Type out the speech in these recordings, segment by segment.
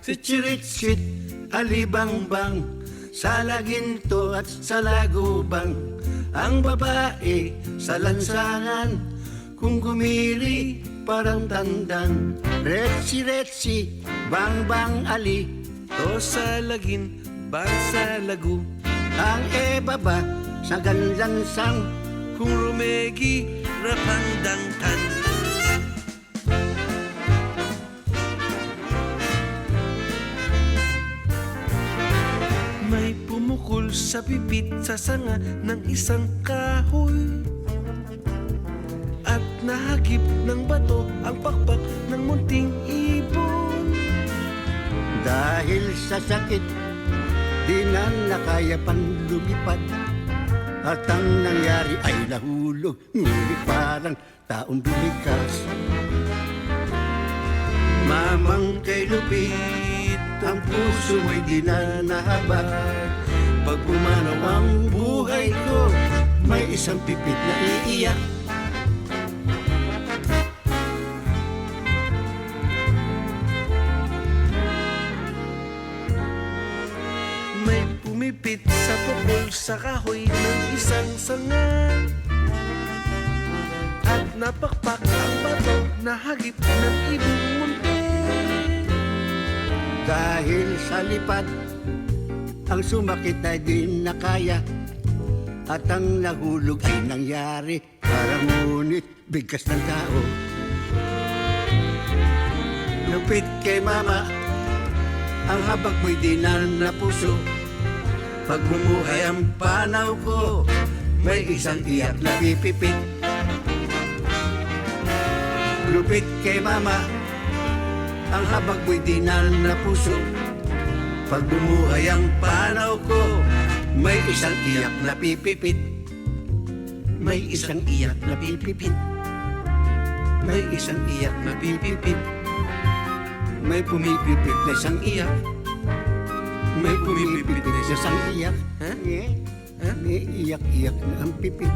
Tichiritsit, alibangbang, sa laginto at sa lagubang. Ang babae sa lansangan, kung gumili parang tandang. Retsi-retsi, bang-bang ali, To sa lagin, bang sa lagu. ang ebaba sa ganlansang. Kung rumegi, rapandangkan. May pumukol sa pipit sa sanga ng isang kahoy, at nahagip ng bato ang pakpak ng munting ibon. Dahil sa sakit, di na nakaya pang lumipad. At ang nangyari ay nahulog, ngunit parang taong binikas. Mamang kay Lupit, ang puso mo'y di na nahabag. Pag pumanaw ang buhay ko, may isang pipit na iiyak. May pumipit sa pukol sa kahoy ng isang sanga, at napakpak ang bato na hagip ng ibong munti. Dahil sa lipad, ang sumakit ay di nakaya. At ang nahulog ay nangyari, parang ngunit bigkas ng tao. Lupit kay mama, ang habag mo'y di na napuso. Pag bumuhay ang panaw ko, may isang iyak na pipipit. Lupit kay mama, ang habag mo'y di na napuso. Pag bumuhay ang panaw ko, may isang iyak na pipipit. May isang iyak na pipipit. May isang iyak na pipipit. May pumipipit na isang iyak. May pumipipit na isang iyak. Ha? Ha? May iyak-iyak na ang pipit.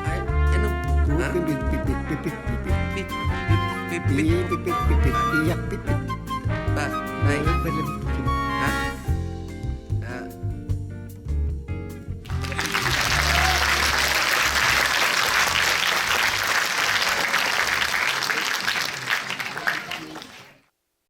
Ay, anong? Ha? Pipit, pipit, pipit, pipit. Pit, pit, pit, pit. Pipit, pipit, iyak, pipit. Ba, ay, Pipit,